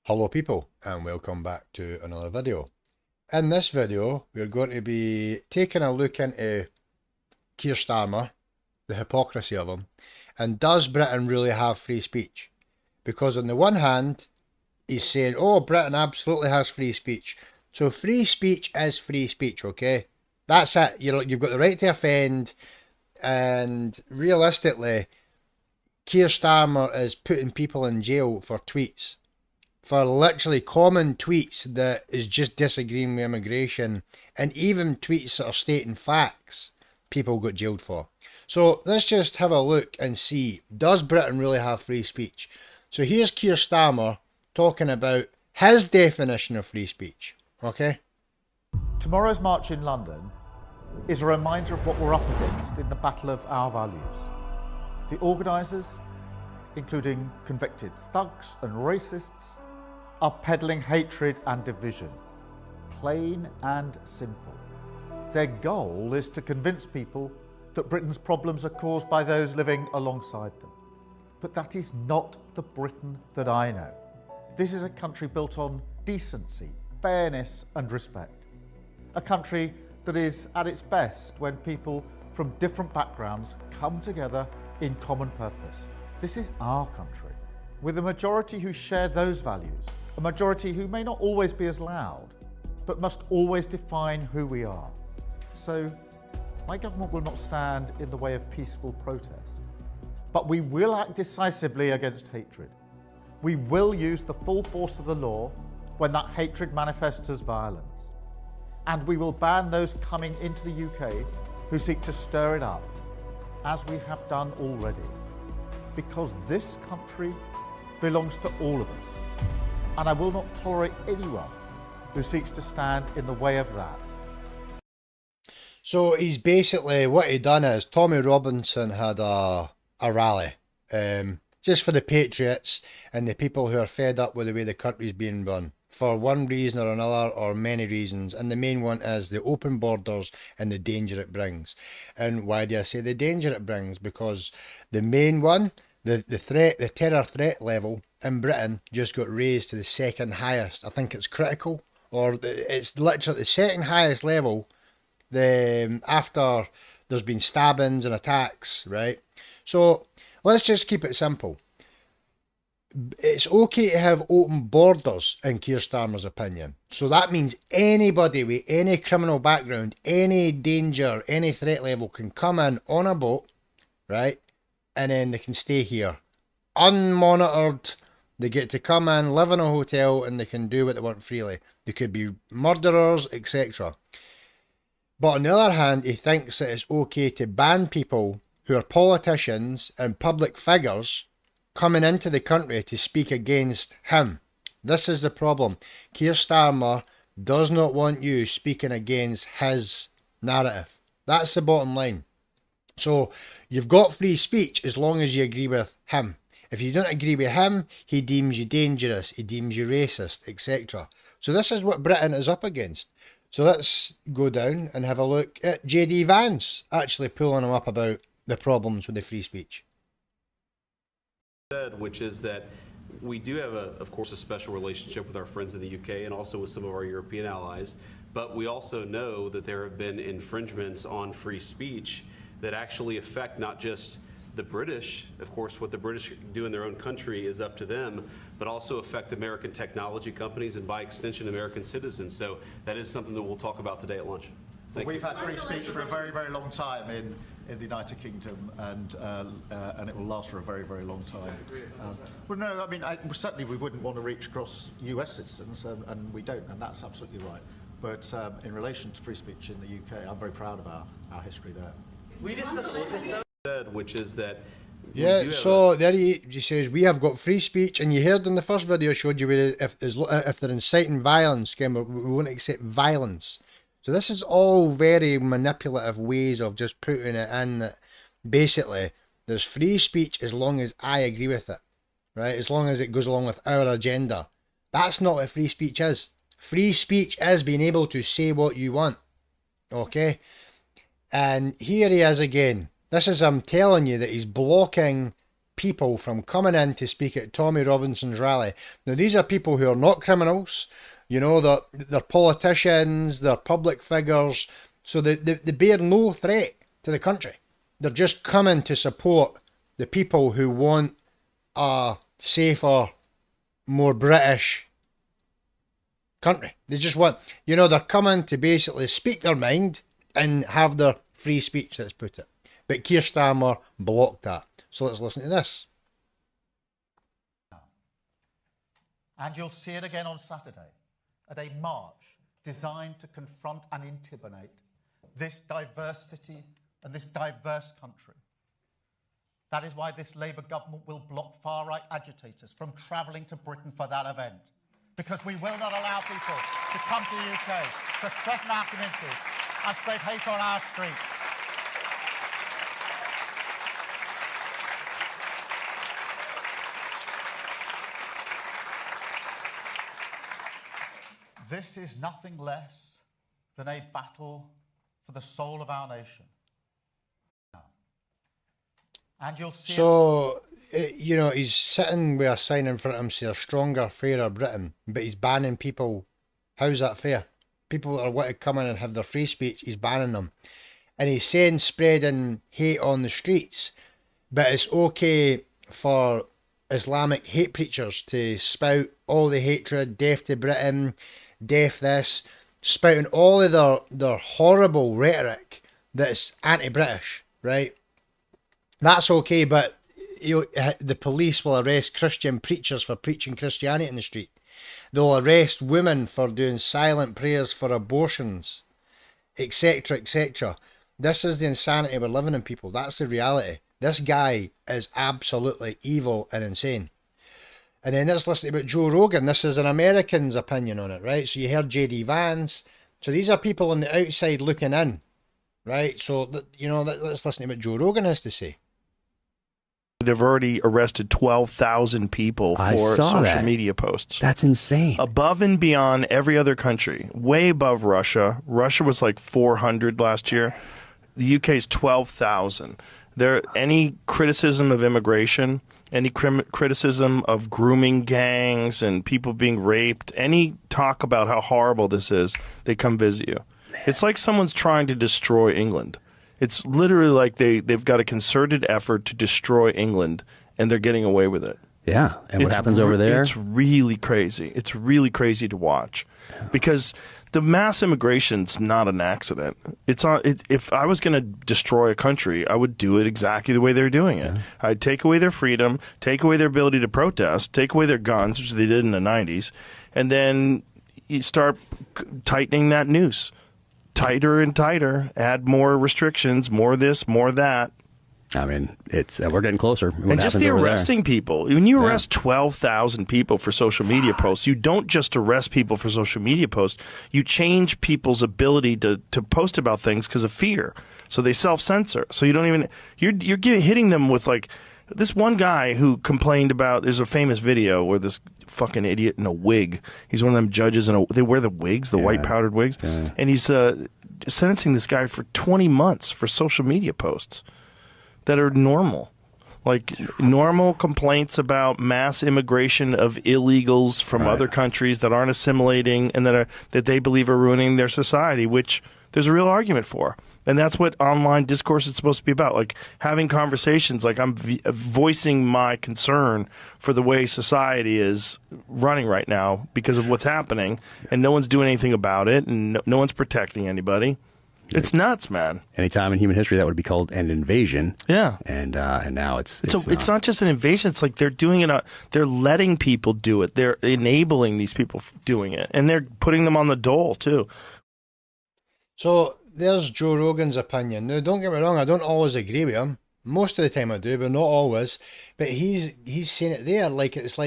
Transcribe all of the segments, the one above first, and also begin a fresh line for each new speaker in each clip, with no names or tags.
Hello people and welcome back to another video. In this video we're going to be taking a look into Keir Starmer, the hypocrisy of him, and does Britain really have free speech? Because on the one hand he's saying, oh, Britain absolutely has free speech. So free speech is free speech, okay? That's it. You've got the right to offend, and realistically Keir Starmer is putting people in jail for tweets, for literally common tweets that is just disagreeing with immigration, and even tweets that are stating facts, people got jailed for. So let's just have a look and see, does Britain really have free speech? So here's Keir Starmer talking about his definition of free speech. Okay?
Tomorrow's march in London is a reminder of what we're up against in the battle of our values. The organisers, including convicted thugs and racists, are peddling hatred and division, plain and simple. Their goal is to convince people that Britain's problems are caused by those living alongside them. But that is not the Britain that I know. This is a country built on decency, fairness and respect. A country that is at its best when people from different backgrounds come together in common purpose. This is our country, with a majority who share those values, a majority who may not always be as loud, but must always define who we are. So, my government will not stand in the way of peaceful protest, but we will act decisively against hatred. We will use the full force of the law when that hatred manifests as violence. And we will ban those coming into the UK who seek to stir it up, as we have done already. Because this country belongs to all of us. And I will not tolerate anyone who seeks to stand in the way of that.
So he's basically, what he done is, Tommy Robinson had a rally, just for the patriots and the people who are fed up with the way the country's being run, for one reason or another, or many reasons, and the main one is the open borders and the danger it brings. And why do I say the danger it brings? Because the main one, the terror threat level in Britain just got raised to the second highest. I think it's critical, or it's literally the second highest level after there's been stabbings and attacks, right? So let's just keep it simple. It's okay to have open borders in Keir Starmer's opinion. So that means anybody with any criminal background, any danger, any threat level can come in on a boat, right? And then they can stay here unmonitored. They get to come in, live in a hotel, and they can do what they want freely. They could be murderers, etc. But on the other hand, he thinks that it's okay to ban people who are politicians and public figures coming into the country to speak against him. This is the problem. Keir Starmer does not want you speaking against his narrative. That's the bottom line. So you've got free speech as long as you agree with him. If you don't agree with him, he deems you dangerous, he deems you racist, etc. So this is what Britain is up against. So let's go down and have a look at JD Vance actually pulling him up about the problems with the free speech.
Which is that we do have, of course, a special relationship with our friends in the UK and also with some of our European allies, but we also know that there have been infringements on free speech that actually affect not just the British, of course, what the British do in their own country is up to them, but also affect American technology companies and by extension American citizens. So that is something that we'll talk about today at lunch.
We've had free speech for a very, very long time in the United Kingdom, and it will last for a very, very long time. Well, no, I mean, certainly we wouldn't want to reach across US citizens, and we don't, and that's absolutely right. But in relation to free speech in the UK, I'm very proud of our history there.
We discussed which is that
yeah, so there he says we have got free speech, and you heard in the first video I showed you where if they're inciting violence, we won't accept violence. So this is all very manipulative ways of just putting it in that basically there's free speech as long as I agree with it, right? As long as it goes along with our agenda. That's not what free speech is. Free speech is being able to say what you want, okay? And here he is again. This is, I'm telling you, that he's blocking people from coming in to speak at Tommy Robinson's rally. Now, these are people who are not criminals, you know, they're politicians, they're public figures, so they bear no threat to the country. They're just coming to support the people who want a safer, more British country. They just want, you know, they're coming to basically speak their mind and have their free speech, let's put it. But Keir Starmer blocked that. So let's listen to this.
And you'll see it again on Saturday at a march designed to confront and intimidate this diversity and this diverse country. That is why this Labour government will block far-right agitators from travelling to Britain for that event. Because we will not allow people to come to the UK to threaten our communities and spread hate on our streets. This is nothing less than a battle for the soul of our nation. And you'll see.
So, you know, he's sitting with a sign in front of him saying stronger, fairer Britain, but he's banning people. How's that fair? People that are want to come in and have their free speech, he's banning them. And he's saying spreading hate on the streets, but it's okay for Islamic hate preachers to spout all the hatred, death to Britain, death this, spouting all of their horrible rhetoric that's anti-British, right? That's okay, but the police will arrest Christian preachers for preaching Christianity in the street. They'll arrest women for doing silent prayers for abortions, etc., etc. This is the insanity we're living in, people. That's the reality. This guy is absolutely evil and insane. And then let's listen about Joe Rogan. This is an American's opinion on it, right? So you heard J.D. Vance. So these are people on the outside looking in, right? So, you know, let's listen to what Joe Rogan has to say.
They've already arrested 12,000 people for social media posts.
That's insane.
Above and beyond every other country, way above Russia. Russia was like 400 last year. The UK is 12,000. Any criticism of immigration, any criticism of grooming gangs and people being raped, any talk about how horrible this is, they come visit you. It's like someone's trying to destroy England. It's literally like they've got a concerted effort to destroy England, and they're getting away with it.
Yeah, and what happens over there?
It's really crazy. It's really crazy to watch, because the mass immigration's not an accident. If I was going to destroy a country, I would do it exactly the way they're doing it. Yeah. I'd take away their freedom, take away their ability to protest, take away their guns, which they did in the 90s, and then you start tightening that noose. Tighter and tighter, add more restrictions, more this, more that.
I mean, we're getting closer.
And just the arresting people. When you arrest 12,000 people for social media posts, you don't just arrest people for social media posts. You change people's ability to post about things because of fear. So they self-censor. So you don't even you're hitting them with, like, this one guy who complained about. There's a famous video where this fucking idiot in a wig. He's one of them judges, and they wear the wigs, the white powdered wigs, and he's sentencing this guy for 20 months for social media posts that are normal, like normal complaints about mass immigration of illegals from other countries that aren't assimilating and that they believe are ruining their society, which there's a real argument for. And that's what online discourse is supposed to be about, like having conversations, like I'm voicing my concern for the way society is running right now because of what's happening, and no one's doing anything about it, and no one's protecting anybody. It's nuts, man.
Any time in human history that would be called an invasion.
Yeah.
And now it's
not just an invasion. It's like they're doing it. They're letting people do it. They're enabling these people doing it, and they're putting them on the dole too.
So there's Joe Rogan's opinion. Now, don't get me wrong, I don't always agree with him. Most of the time I do, but not always. But he's saying it there like it's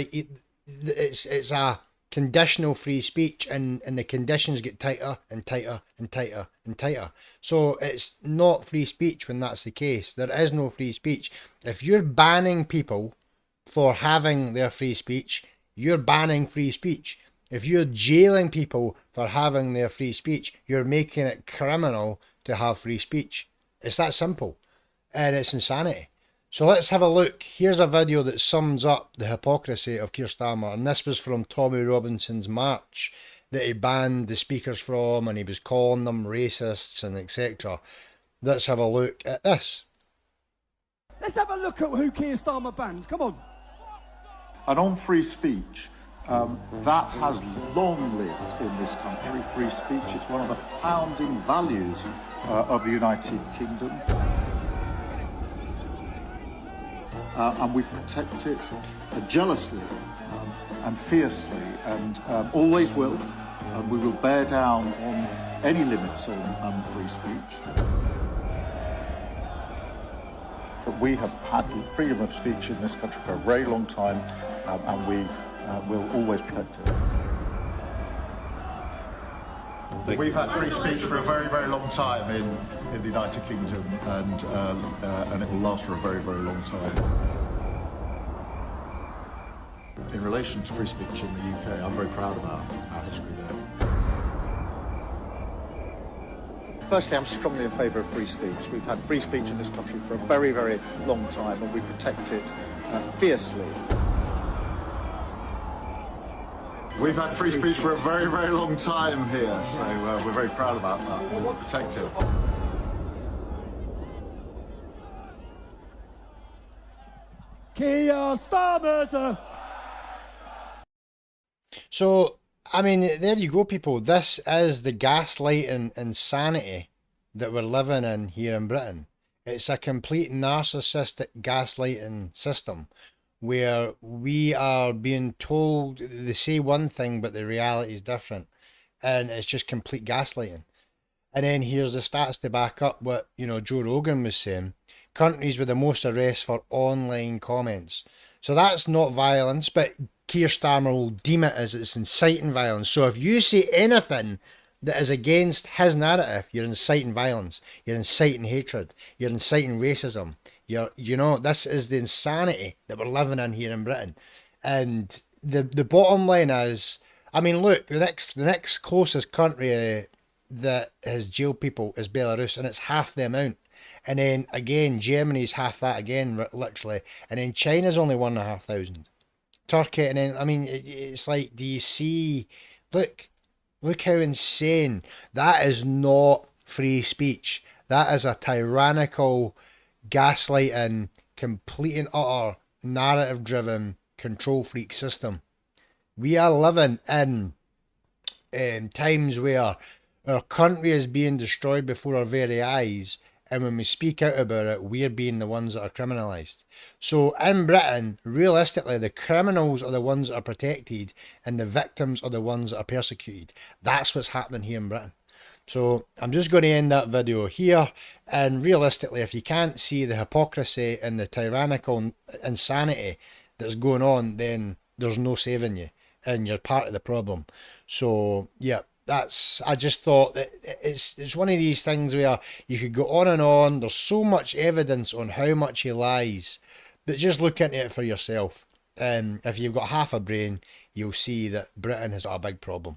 a conditional free speech, and the conditions get tighter and tighter and tighter and tighter. So it's not free speech when that's the case. There is no free speech. If you're banning people for having their free speech, you're banning free speech. If you're jailing people for having their free speech, you're making it criminal to have free speech. It's that simple. And it's insanity. So let's have a look. Here's a video that sums up the hypocrisy of Keir Starmer, and this was from Tommy Robinson's march that he banned the speakers from, and he was calling them racists and etc. Let's have a look at this.
Let's have a look at who Keir Starmer banned. Come on.
And on free speech, that has long lived in this country, free speech. It's one of the founding values of the United Kingdom. And we protect it jealously and fiercely, and always will. And we will bear down on any limits on free speech. But we have had freedom of speech in this country for a very long time, and we will always protect it. We've had free speech for a very, very long time in the United Kingdom, and it will last for a very, very long time. In relation to free speech in the UK, I'm very proud about our history there. Firstly, I'm strongly in favour of free speech. We've had free speech in this country for a very, very long time, and we protect it fiercely. We've had free speech for a very, very long time here, so we're very proud about that. We'll protect it.
Keir Starmer.
So, I mean, there you go, people. This is the gaslighting insanity that we're living in here in Britain. It's a complete narcissistic gaslighting system where we are being told they say one thing, but the reality is different. And it's just complete gaslighting. And then here's the stats to back up what, Joe Rogan was saying. Countries with the most arrests for online comments. So that's not violence, but Keir Starmer will deem it as it's inciting violence. So if you say anything that is against his narrative, you're inciting violence, you're inciting hatred, you're inciting racism. This is the insanity that we're living in here in Britain. And the bottom line is, I mean, look, the next closest country that has jailed people is Belarus, and it's half the amount. And then again, Germany's half that again, literally. And then China's only 1,500. Turkey, and then, I mean, it's like, do you see, look how insane. That is not free speech. That is a tyrannical, gaslighting, complete and utter, narrative-driven, control freak system. We are living in times where our country is being destroyed before our very eyes, and when we speak out about it, we're being the ones that are criminalised. So in Britain, realistically, the criminals are the ones that are protected and the victims are the ones that are persecuted. That's what's happening here in Britain. So I'm just going to end that video here. And realistically, if you can't see the hypocrisy and the tyrannical insanity that's going on, then there's no saving you and you're part of the problem. So yeah. I just thought that it's one of these things where you could go on and on. There's so much evidence on how much he lies, but just look into it for yourself. If you've got half a brain, you'll see that Britain has got a big problem.